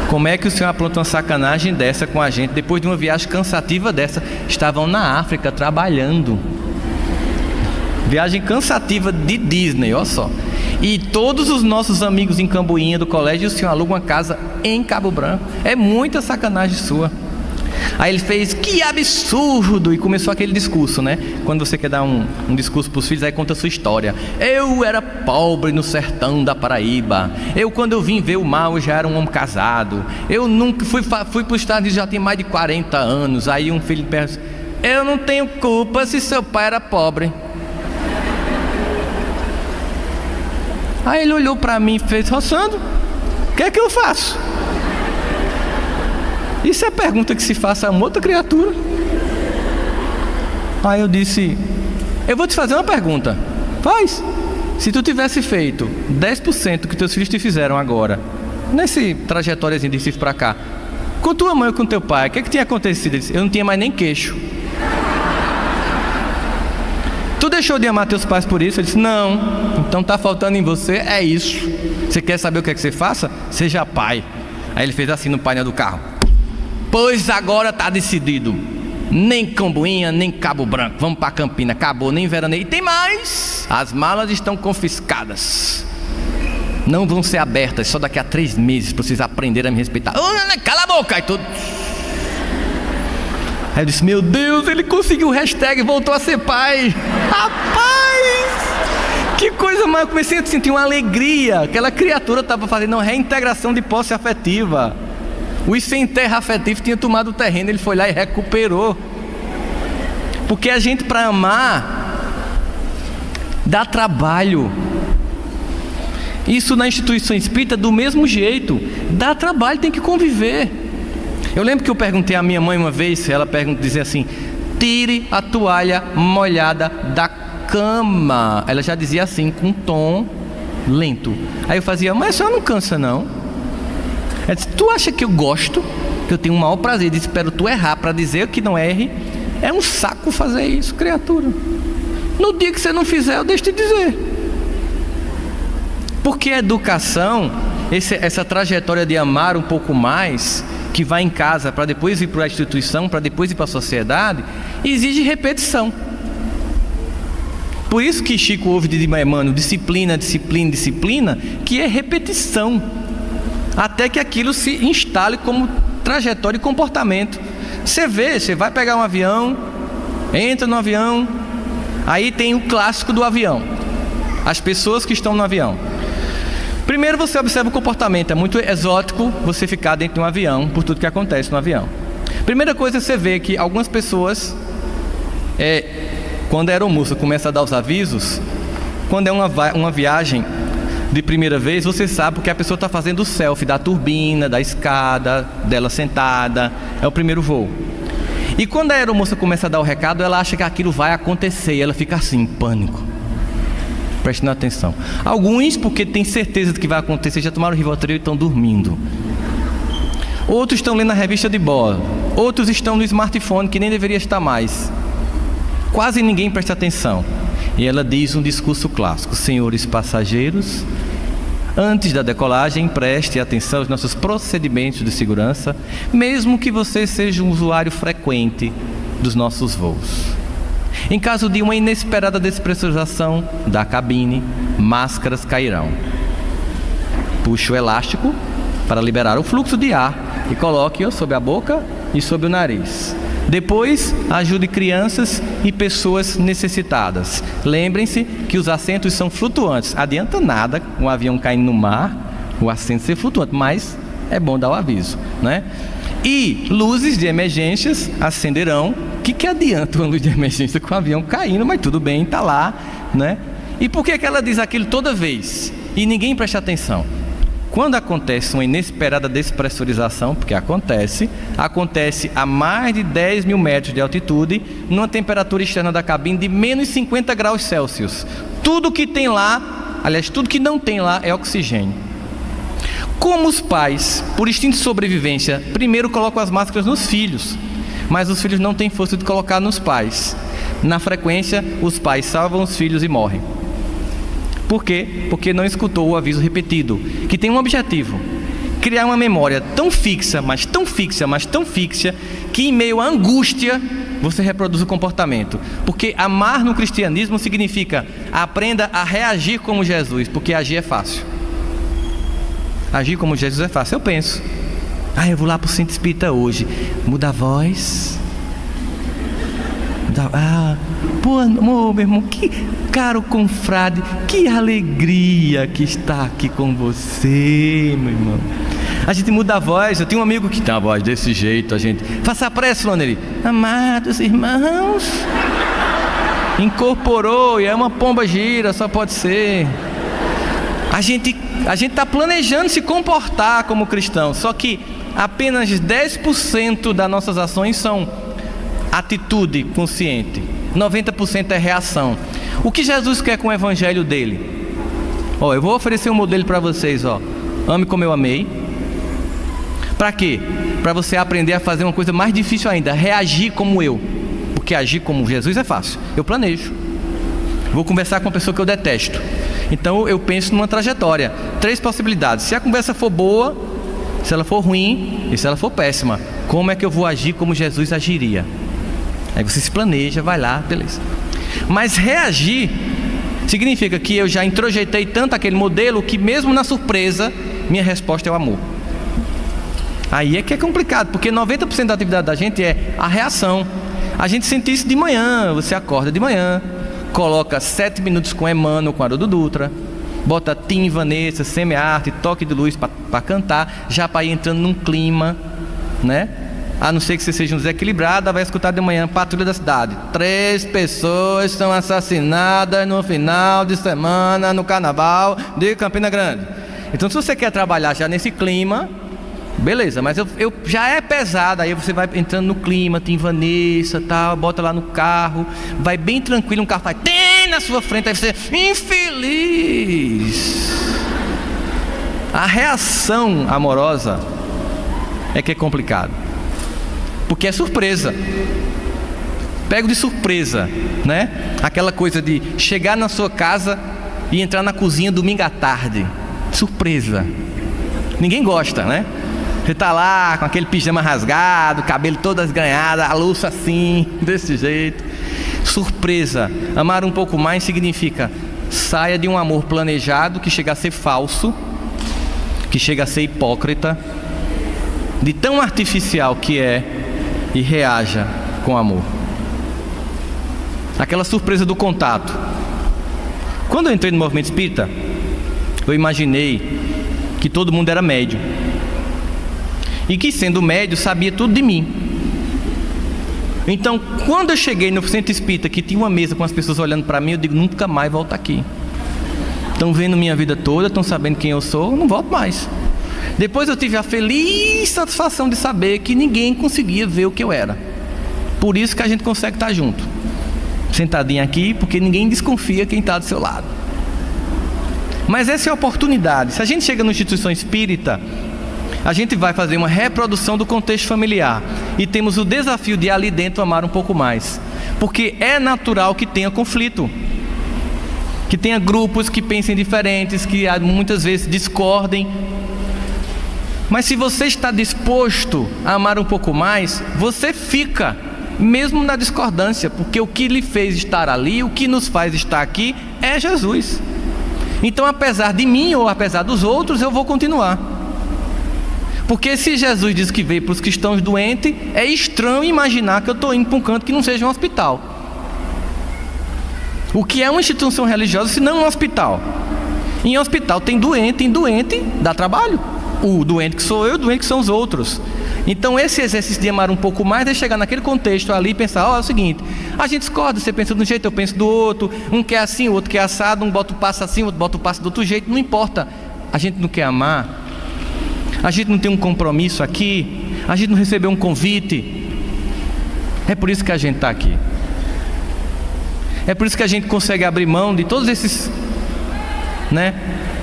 Como é que o senhor apronta uma sacanagem dessa com a gente, depois de uma viagem cansativa dessa? Estavam na África trabalhando. Viagem cansativa de Disney, olha só. E todos os nossos amigos em Camboinha do colégio, o senhor aluga uma casa em Cabo Branco. É muita sacanagem sua. Aí ele fez, que absurdo! E começou aquele discurso, né? Quando você quer dar um discurso para os filhos, aí conta a sua história. Eu era pobre no sertão da Paraíba. Quando eu vim ver o mar, eu já era um homem casado. Eu nunca fui para os Estados Unidos, já tem mais de 40 anos. Aí um filho pergunta, eu não tenho culpa se seu pai era pobre. Aí ele olhou para mim e fez, Rossandro, o que é que eu faço? Isso é pergunta que se faça a uma outra criatura. Aí eu disse, eu vou te fazer uma pergunta. Faz. Se tu tivesse feito 10% que teus filhos te fizeram agora, nesse trajetóriazinho de Recife pra cá, com tua mãe ou com teu pai, o que é que tinha acontecido? Ele disse, eu não tinha mais nem queixo. Tu deixou de amar teus pais por isso? Ele disse, não. Então tá faltando em você, é isso. Você quer saber o que é que você faça? Seja pai. Aí ele fez assim no painel do carro. Pois agora tá decidido. Nem Camboinha, nem Cabo Branco. Vamos pra Campina, acabou, nem veraneio. E tem mais, as malas estão confiscadas. Não vão ser abertas, só daqui a 3 meses, pra vocês aprenderem a me respeitar. Cala a boca, e tudo. Aí eu disse, meu Deus, ele conseguiu o hashtag e voltou a ser pai. Rapaz, que coisa mais. Eu comecei a sentir uma alegria. Aquela criatura estava fazendo uma reintegração de posse afetiva. O sem terra afetivo tinha tomado o terreno, ele foi lá e recuperou. Porque a gente, para amar, dá trabalho. Isso na instituição espírita do mesmo jeito. Dá trabalho, tem que conviver. Eu lembro que eu perguntei à minha mãe uma vez, ela dizia assim, tire a toalha molhada da cama. Ela já dizia assim, com um tom lento. Aí eu fazia, mas a senhora não cansa não? Ela disse, tu acha que eu gosto? Que eu tenho o maior prazer de espero tu errar para dizer que não erre? É um saco fazer isso, criatura. No dia que você não fizer, eu deixo de dizer. Porque a educação, essa trajetória de amar um pouco mais, que vai em casa para depois ir para a instituição, para depois ir para a sociedade, exige repetição. Por isso que Chico ouve de Emmanuel, disciplina, disciplina, disciplina, que é repetição, até que aquilo se instale como trajetória e comportamento. Você vai pegar um avião, entra no avião, aí tem o clássico do avião, as pessoas que estão no avião. Primeiro você observa o comportamento, é muito exótico você ficar dentro de um avião, por tudo que acontece no avião. Primeira coisa, você vê que algumas pessoas, quando a aeromoça começa a dar os avisos, quando é uma viagem de primeira vez, você sabe porque a pessoa está fazendo o selfie da turbina, da escada, dela sentada, é o primeiro voo. E quando a aeromoça começa a dar o recado, ela acha que aquilo vai acontecer, e ela fica assim, em pânico. prestando atenção. Alguns porque tem certeza de que vai acontecer, já tomaram Rivotril e estão dormindo. Outros estão lendo a revista de bola. Outros estão no smartphone, que nem deveria estar mais. Quase ninguém presta atenção. E ela diz um discurso clássico: senhores passageiros, antes da decolagem, preste atenção aos nossos procedimentos de segurança, mesmo que você seja um usuário frequente dos nossos voos. Em caso de uma inesperada despressurização da cabine, máscaras cairão. Puxe o elástico para liberar o fluxo de ar e coloque-o sob a boca e sob o nariz. Depois, ajude crianças e pessoas necessitadas. Lembrem-se que os assentos são flutuantes. Adianta nada um avião caindo no mar, o assento ser flutuante, mas é bom dar o aviso, né? E luzes de emergências acenderão. O que adianta uma luz de emergência com o avião caindo? Mas tudo bem, está lá, né? E por que ela diz aquilo toda vez e ninguém presta atenção? Quando acontece uma inesperada despressurização, porque acontece a mais de 10 mil metros de altitude, numa temperatura externa da cabine de menos 50 graus Celsius. Tudo que tem lá, aliás, tudo que não tem lá é oxigênio. Como os pais, por instinto de sobrevivência, primeiro colocam as máscaras nos filhos, mas os filhos não têm força de colocar nos pais. Na frequência, os pais salvam os filhos e morrem. Por quê? Porque não escutou o aviso repetido, que tem um objetivo: criar uma memória tão fixa, mas tão fixa, mas tão fixa, que em meio à angústia você reproduz o comportamento. Porque amar no cristianismo significa aprenda a reagir como Jesus, porque agir é fácil. Agir como Jesus é fácil. Eu penso, eu vou lá para o centro espírita hoje, muda a voz. Pô, amor, meu irmão, que caro confrade, que alegria que está aqui com você, meu irmão. A gente muda a voz. Eu tenho um amigo que tem uma voz desse jeito. A gente faça a prece, Loneri. Amados irmãos, incorporou e é uma pomba gira, só pode ser. A gente está planejando se comportar como cristão, só que apenas 10% das nossas ações são atitude consciente, 90% é reação. O que Jesus quer com o evangelho dele? Eu vou oferecer um modelo para vocês. Ame como eu amei. Para quê? Para você aprender a fazer uma coisa mais difícil ainda: reagir como eu. Porque agir como Jesus é fácil. Eu planejo. Vou conversar com uma pessoa que eu detesto. Então eu penso numa trajetória. 3 possibilidades. Se a conversa for boa, se ela for ruim e se ela for péssima, como é que eu vou agir como Jesus agiria? Aí você se planeja, vai lá, beleza. Mas reagir significa que eu já introjetei tanto aquele modelo que mesmo na surpresa, minha resposta é o amor. Aí é que é complicado, porque 90% da atividade da gente é a reação. A gente sente isso de manhã. Você acorda de manhã, coloca 7 minutos com Emmanuel, com Haroldo Dutra, bota Tim, Vanessa, Semi-Arte, Toque de Luz para cantar, já para ir entrando num clima, né? A não ser que você seja um desequilibrado, vai escutar de manhã: Patrulha da Cidade, 3 pessoas são assassinadas no final de semana no Carnaval de Campina Grande. Então, se você quer trabalhar já nesse clima, beleza, mas eu já é pesado. Aí você vai entrando no clima, tem Vanessa, tal, bota lá no carro, vai bem tranquilo, um carro vai tem na sua frente, aí você, infeliz. A reação amorosa é que é complicado, porque é surpresa. Pego de surpresa, né? Aquela coisa de chegar na sua casa e entrar na cozinha domingo à tarde. Surpresa. Ninguém gosta, né? Você tá lá com aquele pijama rasgado, cabelo todo esganhado, a luz assim, desse jeito. Surpresa. Amar um pouco mais significa: saia de um amor planejado que chega a ser falso, que chega a ser hipócrita, de tão artificial que é, e reaja com amor. Aquela surpresa do contato. Quando eu entrei no movimento espírita, eu imaginei que todo mundo era médium, e que, sendo médium, sabia tudo de mim. Então, quando eu cheguei no centro espírita, que tinha uma mesa com as pessoas olhando para mim, eu digo: nunca mais volto aqui. Estão vendo minha vida toda, estão sabendo quem eu sou, não volto mais. Depois eu tive a feliz satisfação de saber que ninguém conseguia ver o que eu era. Por isso que a gente consegue estar junto, sentadinho aqui, porque ninguém desconfia quem está do seu lado. Mas essa é a oportunidade. Se a gente chega numa instituição espírita, a gente vai fazer uma reprodução do contexto familiar. E temos o desafio de ali dentro amar um pouco mais. Porque é natural que tenha conflito. Que tenha grupos que pensem diferentes, que muitas vezes discordem. Mas se você está disposto a amar um pouco mais, você fica, mesmo na discordância. Porque o que lhe fez estar ali, o que nos faz estar aqui, é Jesus. Então, apesar de mim ou apesar dos outros, eu vou continuar. Porque se Jesus diz que veio para os cristãos doentes, é estranho imaginar que eu estou indo para um canto que não seja um hospital. O que é uma instituição religiosa se não um hospital? Em hospital tem doente, dá trabalho. O doente que sou eu, o doente que são os outros. Então esse exercício de amar um pouco mais é chegar naquele contexto ali e pensar, é o seguinte, a gente discorda, você pensa de um jeito, eu penso do outro, um quer assim, o outro quer assado, um bota o passo assim, o outro bota o passo do outro jeito, não importa. A gente não quer amar, a gente não tem um compromisso aqui, a gente não recebeu um convite. É por isso que a gente está aqui. É por isso que a gente consegue abrir mão de todos esses,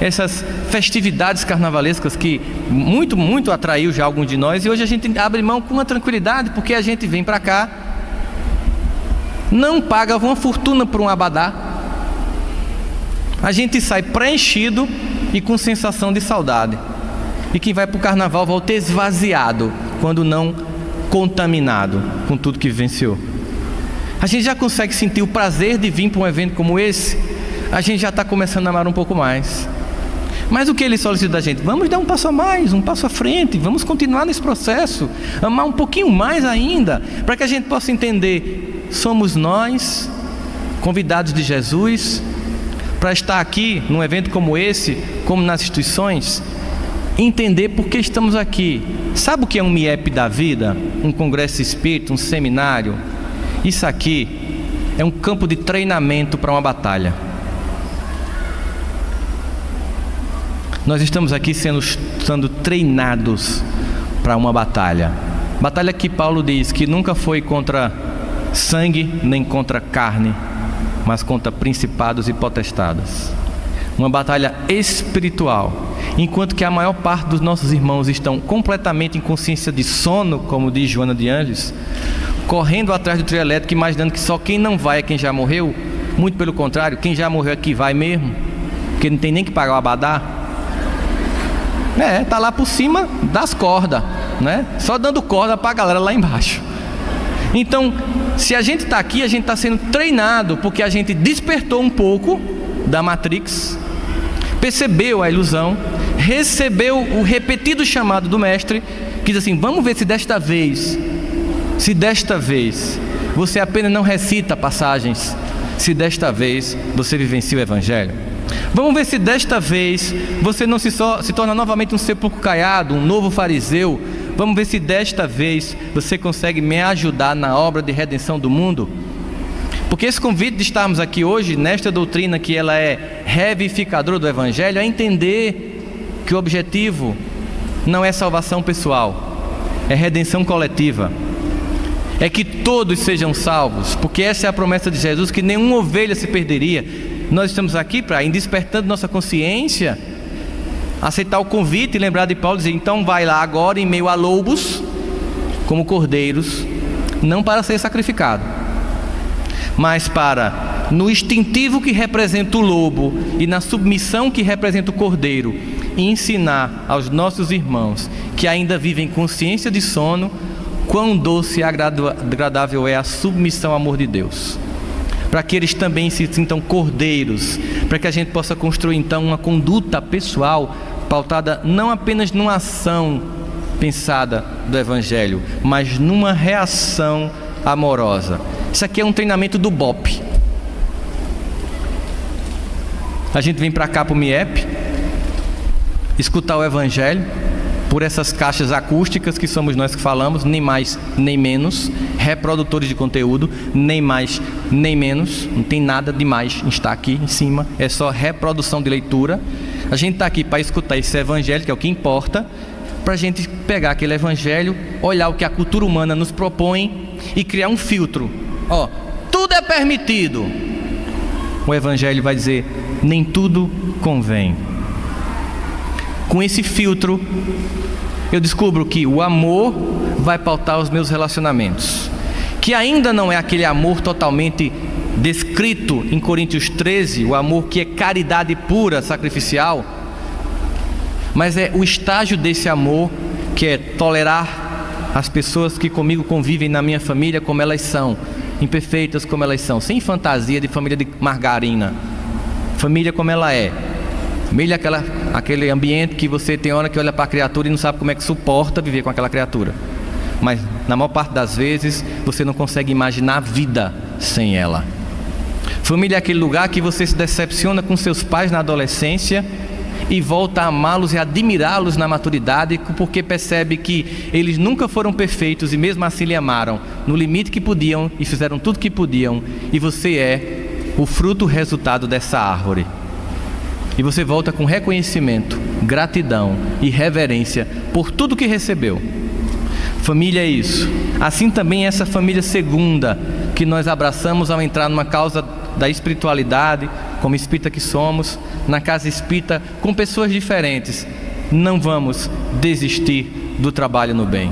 essas festividades carnavalescas que muito atraiu já alguns de nós. E hoje a gente abre mão com uma tranquilidade, porque a gente vem para cá, não paga uma fortuna por um abadá. A gente sai preenchido e com sensação de saudade. E quem vai para o carnaval volta esvaziado, quando não contaminado com tudo que vivenciou. A gente já consegue sentir o prazer de vir para um evento como esse. A gente já está começando a amar um pouco mais. Mas o que ele solicita da gente? Vamos dar um passo a mais, um passo à frente. Vamos continuar nesse processo. Amar um pouquinho mais ainda, para que a gente possa entender. Somos nós, convidados de Jesus, para estar aqui num evento como esse, como nas instituições, entender por que estamos aqui. Sabe o que é um MIEP da vida? Um congresso espírita, um seminário? Isso aqui é um campo de treinamento para uma batalha. Nós estamos aqui sendo treinados para uma batalha. Batalha que Paulo diz que nunca foi contra sangue nem contra carne, mas contra principados e potestades. Uma batalha espiritual. Enquanto que a maior parte dos nossos irmãos estão completamente em consciência de sono, como diz Joana de Ângeles, correndo atrás do trio elétrico, imaginando que só quem não vai é quem já morreu. Muito pelo contrário, quem já morreu é que vai mesmo, porque não tem nem que pagar o abadá. Tá lá por cima das cordas, só dando corda para a galera lá embaixo. Então, se a gente está aqui, a gente está sendo treinado, porque a gente despertou um pouco da Matrix, percebeu a ilusão, recebeu o repetido chamado do mestre, que diz assim, vamos ver se desta vez você apenas não recita passagens, se desta vez você vivencia o Evangelho. Vamos ver se desta vez você não se torna novamente um sepulcro caiado, um novo fariseu. Vamos ver se desta vez você consegue me ajudar na obra de redenção do mundo. Porque esse convite de estarmos aqui hoje, nesta doutrina que ela é revivificadora do Evangelho, é entender que o objetivo não é salvação pessoal, é redenção coletiva. É que todos sejam salvos, porque essa é a promessa de Jesus, que nenhuma ovelha se perderia. Nós estamos aqui para ir despertando nossa consciência, aceitar o convite e lembrar de Paulo, dizer, então vai lá agora em meio a lobos, como cordeiros, não para ser sacrificado, mas para, no instintivo que representa o lobo e na submissão que representa o cordeiro, ensinar aos nossos irmãos que ainda vivem consciência de sono, quão doce e agradável é a submissão ao amor de Deus, para que eles também se sintam cordeiros, para que a gente possa construir então uma conduta pessoal pautada não apenas numa ação pensada do Evangelho, mas numa reação amorosa. Isso aqui é um treinamento do BOP. A gente vem para cá para o MIEP, escutar o Evangelho por essas caixas acústicas que somos nós que falamos, nem mais nem menos, reprodutores de conteúdo, nem mais nem menos, não tem nada demais em estar aqui em cima, é só reprodução de leitura. A gente está aqui para escutar esse Evangelho, que é o que importa, para a gente pegar aquele Evangelho, olhar o que a cultura humana nos propõe e criar um filtro. Tudo é permitido. O Evangelho vai dizer, nem tudo convém. Com esse filtro, eu descubro que o amor vai pautar os meus relacionamentos, que ainda não é aquele amor totalmente descrito em Coríntios 13, o amor que é caridade pura, sacrificial, mas é o estágio desse amor que é tolerar as pessoas que comigo convivem na minha família como elas são, imperfeitas como elas são, sem fantasia de família de margarina, família como ela é. Família é aquele ambiente que você tem hora que olha para a criatura e não sabe como é que suporta viver com aquela criatura, mas na maior parte das vezes você não consegue imaginar a vida sem ela. Família é aquele lugar que você se decepciona com seus pais na adolescência e volta a amá-los e admirá-los na maturidade, porque percebe que eles nunca foram perfeitos e mesmo assim lhe amaram no limite que podiam e fizeram tudo que podiam, e você é o fruto, resultado dessa árvore. E você volta com reconhecimento, gratidão e reverência por tudo que recebeu. Família é isso. Assim também é essa família segunda que nós abraçamos ao entrar numa causa da espiritualidade, como espírita que somos, na casa espírita, com pessoas diferentes. Não vamos desistir do trabalho no bem.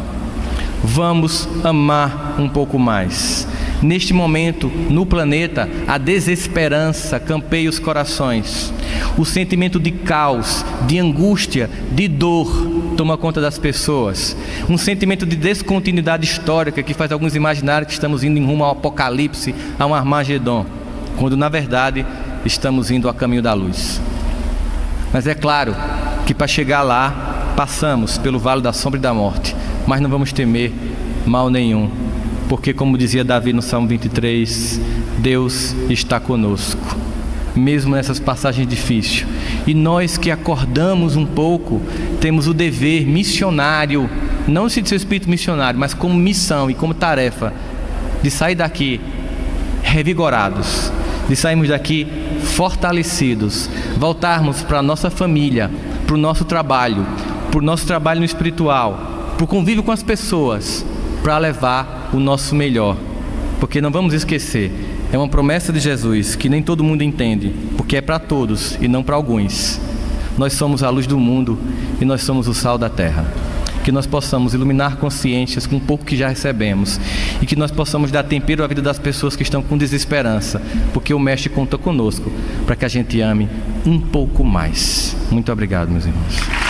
Vamos amar um pouco mais. Neste momento, no planeta, a desesperança campeia os corações. O sentimento de caos, de angústia, de dor toma conta das pessoas. Um sentimento de descontinuidade histórica que faz alguns imaginarem que estamos indo em rumo ao apocalipse, a um Armagedon, quando na verdade estamos indo a caminho da luz. Mas é claro que para chegar lá, passamos pelo vale da sombra e da morte, mas não vamos temer mal nenhum, porque como dizia Davi no Salmo 23, Deus está conosco, mesmo nessas passagens difíceis. E nós que acordamos um pouco, temos o dever missionário, não se diz espírito missionário, mas como missão e como tarefa, de sair daqui revigorados, de sairmos daqui fortalecidos, voltarmos para a nossa família, para o nosso trabalho no espiritual, para o convívio com as pessoas, para levar o nosso melhor. Porque não vamos esquecer, é uma promessa de Jesus que nem todo mundo entende, porque é para todos e não para alguns. Nós somos a luz do mundo e nós somos o sal da terra. Que nós possamos iluminar consciências com o pouco que já recebemos, e que nós possamos dar tempero à vida das pessoas que estão com desesperança, porque o Mestre conta conosco para que a gente ame um pouco mais. Muito obrigado, meus irmãos.